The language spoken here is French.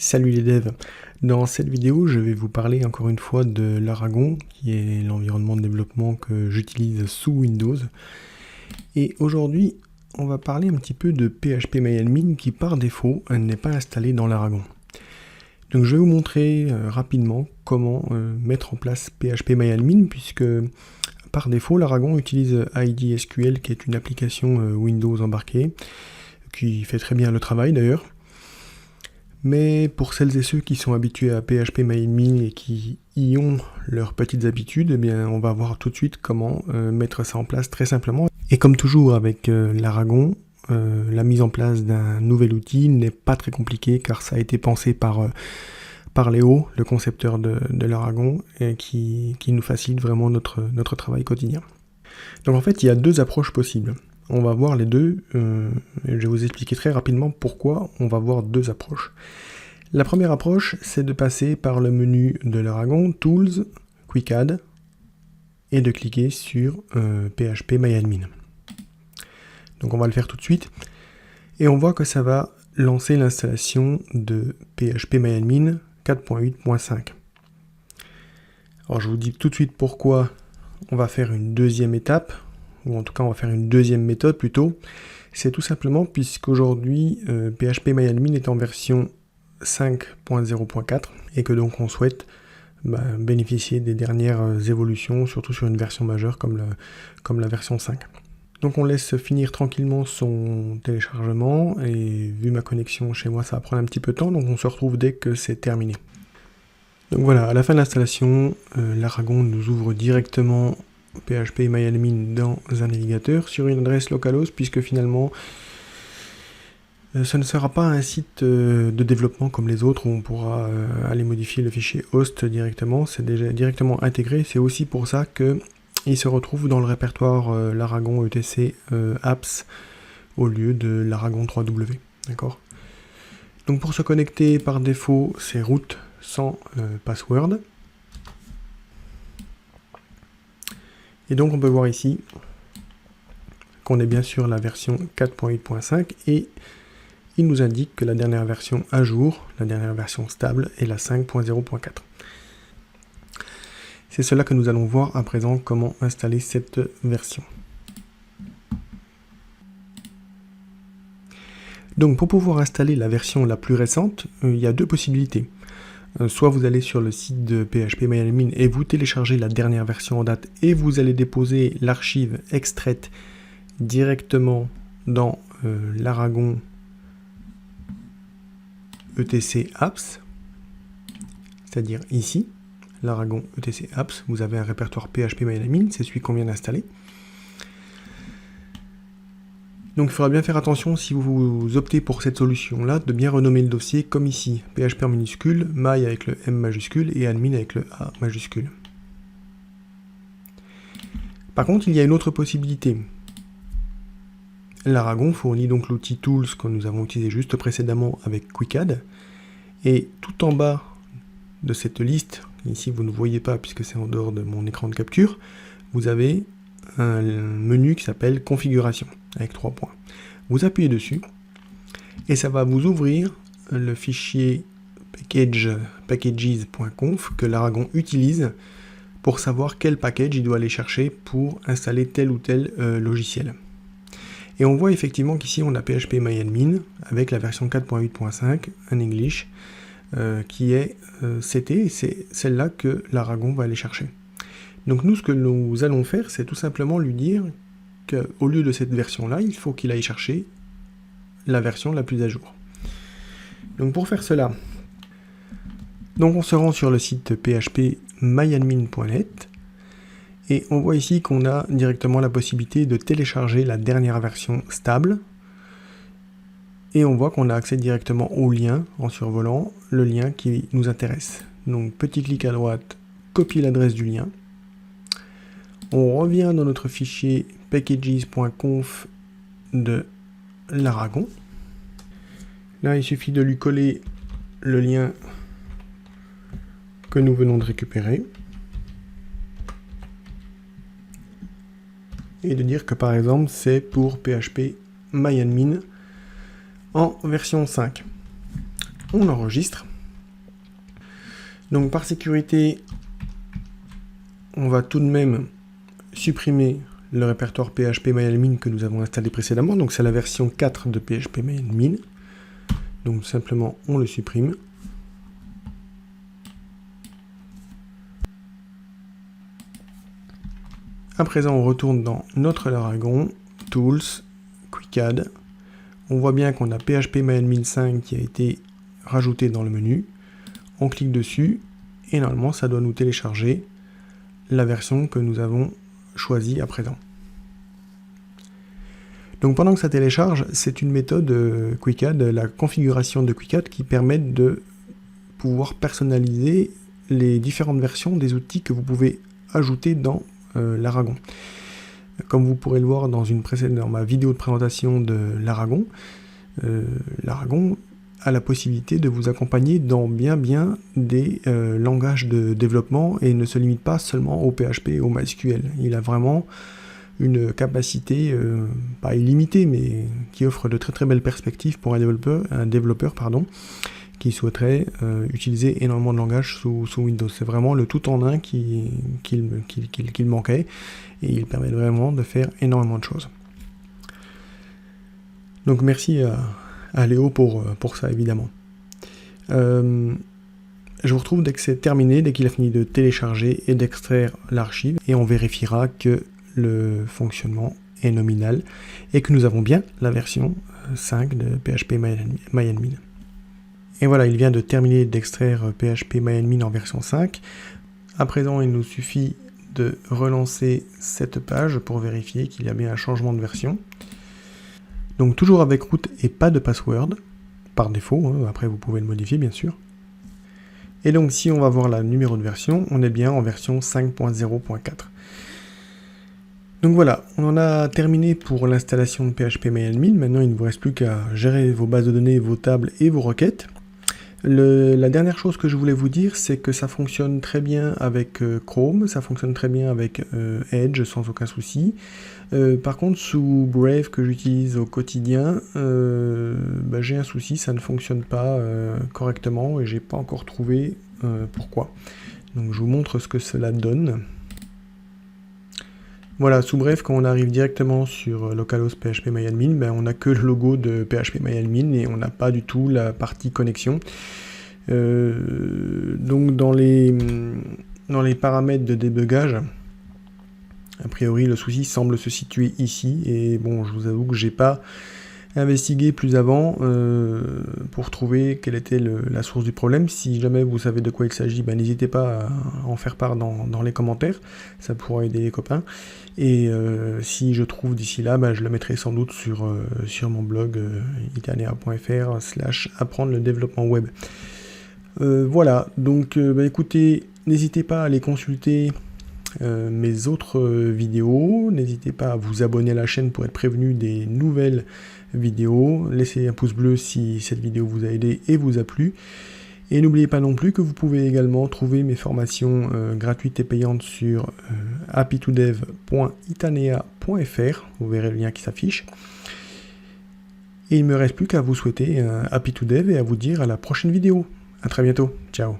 Salut les devs, dans cette vidéo je vais vous parler encore une fois de l'Aragon qui est l'environnement de développement que j'utilise sous Windows et aujourd'hui on va parler un petit peu de PHP-MyAdmin qui par défaut n'est pas installé dans l'Aragon. Donc je vais vous montrer rapidement comment mettre en place PHP-MyAdmin puisque par défaut l'Aragon utilise IDSQL qui est une application Windows embarquée qui fait très bien le travail d'ailleurs. Mais pour celles et ceux qui sont habitués à PHP-MyAdmin et qui y ont leurs petites habitudes, eh bien, on va voir tout de suite comment mettre ça en place très simplement. Et comme toujours avec l'Aragon, la mise en place d'un nouvel outil n'est pas très compliquée car ça a été pensé par Léo, le concepteur de l'Aragon, et qui nous facilite vraiment notre travail quotidien. Donc en fait, il y a deux approches possibles. On va voir les deux, je vais vous expliquer très rapidement pourquoi on va voir deux approches. La première approche, c'est de passer par le menu de l'Aragon, Tools, Quick Add, et de cliquer sur PHP-MyAdmin. Donc on va le faire tout de suite, et on voit que ça va lancer l'installation de PHP-MyAdmin 4.8.5. Alors je vous dis tout de suite pourquoi on va faire une deuxième étape, ou en tout cas on va faire une deuxième méthode plutôt. C'est tout simplement puisqu'aujourd'hui PHP-MyAdmin est en version 5.0.4 et que donc on souhaite bénéficier des dernières évolutions, surtout sur une version majeure comme la version 5. Donc on laisse finir tranquillement son téléchargement et vu ma connexion chez moi ça va prendre un petit peu de temps, donc on se retrouve dès que c'est terminé. Donc voilà, à la fin de l'installation, l'Aragon nous ouvre directement PHP-MyAdmin dans un navigateur sur une adresse localhost puisque finalement ce ne sera pas un site de développement comme les autres où on pourra aller modifier le fichier host directement, c'est déjà directement intégré, c'est aussi pour ça que il se retrouve dans le répertoire l'Aragon etc apps au lieu de l'Aragon 3W, d'accord. Donc pour se connecter par défaut c'est root sans password. Et donc on peut voir ici qu'on est bien sur la version 4.8.5 et il nous indique que la dernière version à jour, la dernière version stable est la 5.0.4. C'est cela que nous allons voir à présent comment installer cette version. Donc pour pouvoir installer la version la plus récente, il y a deux possibilités. Soit vous allez sur le site de PHP-MyAdmin et vous téléchargez la dernière version en date et vous allez déposer l'archive extraite directement dans l'Aragon etc apps, c'est-à-dire ici, l'Aragon etc apps, vous avez un répertoire PHP-MyAdmin, c'est celui qu'on vient d'installer. Donc il faudra bien faire attention si vous optez pour cette solution-là, de bien renommer le dossier comme ici, PHP en minuscule, My avec le M majuscule et Admin avec le A majuscule. Par contre, il y a une autre possibilité. L'Aragon fournit donc l'outil Tools que nous avons utilisé juste précédemment avec Quick Add, et tout en bas de cette liste, ici vous ne voyez pas puisque c'est en dehors de mon écran de capture, vous avez un menu qui s'appelle Configuration, avec 3 points. Vous appuyez dessus, et ça va vous ouvrir le fichier packages.conf que l'Aragon utilise pour savoir quel package il doit aller chercher pour installer tel ou tel logiciel. Et on voit effectivement qu'ici on a PHP-MyAdmin avec la version 4.8.5 en English qui est CT, et c'est celle-là que l'Aragon va aller chercher. Donc nous, ce que nous allons faire, c'est tout simplement lui dire qu'au lieu de cette version-là, il faut qu'il aille chercher la version la plus à jour. Donc pour faire cela, donc on se rend sur le site phpmyadmin.net et on voit ici qu'on a directement la possibilité de télécharger la dernière version stable et on voit qu'on a accès directement au lien en survolant le lien qui nous intéresse. Donc petit clic à droite, copier l'adresse du lien. On revient dans notre fichier packages.conf de l'Aragon. Là, il suffit de lui coller le lien que nous venons de récupérer. Et de dire que par exemple, c'est pour PHP-MyAdmin en version 5. On enregistre. Donc par sécurité, on va tout de même supprimer le répertoire PHP-MyAdmin que nous avons installé précédemment. Donc c'est la version 4 de PHP-MyAdmin. Donc simplement on le supprime. À présent on retourne dans notre Laragon, Tools, QuickAdd. On voit bien qu'on a PHP-MyAdmin 5 qui a été rajouté dans le menu. On clique dessus et normalement ça doit nous télécharger la version que nous avons choisie à présent. Donc pendant que ça télécharge, c'est une méthode QuickAdd, la configuration de QuickAdd qui permet de pouvoir personnaliser les différentes versions des outils que vous pouvez ajouter dans Laragon. Comme vous pourrez le voir dans ma vidéo de présentation de Laragon, Laragon a la possibilité de vous accompagner dans bien des langages de développement et ne se limite pas seulement au PHP et au MySQL. Il a vraiment une capacité, pas illimitée, mais qui offre de très belles perspectives pour un développeur qui souhaiterait utiliser énormément de langages sous Windows. C'est vraiment le tout en un qu'il manquait, et il permet vraiment de faire énormément de choses. Donc merci à Léo pour ça, évidemment. Je vous retrouve dès que c'est terminé, dès qu'il a fini de télécharger et d'extraire l'archive, et on vérifiera que le fonctionnement est nominal et que nous avons bien la version 5 de PHP-MyAdmin. Et voilà, il vient de terminer d'extraire PHP-MyAdmin en version 5. À présent, il nous suffit de relancer cette page pour vérifier qu'il y a bien un changement de version. Donc toujours avec root et pas de password, par défaut, hein. Après vous pouvez le modifier bien sûr. Et donc si on va voir la numéro de version, on est bien en version 5.0.4. Donc voilà, on en a terminé pour l'installation de PHP-MyAdmin. Maintenant, il ne vous reste plus qu'à gérer vos bases de données, vos tables et vos requêtes. La dernière chose que je voulais vous dire, c'est que ça fonctionne très bien avec Chrome, ça fonctionne très bien avec Edge sans aucun souci. Par contre, sous Brave que j'utilise au quotidien, j'ai un souci, ça ne fonctionne pas correctement et j'ai pas encore trouvé pourquoi. Donc je vous montre ce que cela donne. Voilà, sous Brave, quand on arrive directement sur localhost PHP-MyAdmin, on n'a que le logo de PHP-MyAdmin et on n'a pas du tout la partie connexion. Donc dans les paramètres de débugage, a priori le souci semble se situer ici, et bon, je vous avoue que j'ai pas investigué plus avant pour trouver quelle était la source du problème. Si jamais vous savez de quoi il s'agit, n'hésitez pas à en faire part dans les commentaires, ça pourra aider les copains. Et si je trouve d'ici là, je le mettrai sans doute sur mon blog itanea.fr/apprendre le développement web. Voilà, donc écoutez, n'hésitez pas à aller consulter mes autres vidéos, n'hésitez pas à vous abonner à la chaîne pour être prévenu des nouvelles vidéos, laissez un pouce bleu si cette vidéo vous a aidé et vous a plu, et n'oubliez pas non plus que vous pouvez également trouver mes formations gratuites et payantes sur happytodev.itanea.fr, vous verrez le lien qui s'affiche, et il ne me reste plus qu'à vous souhaiter un happy to dev et à vous dire à la prochaine vidéo. À très bientôt, ciao.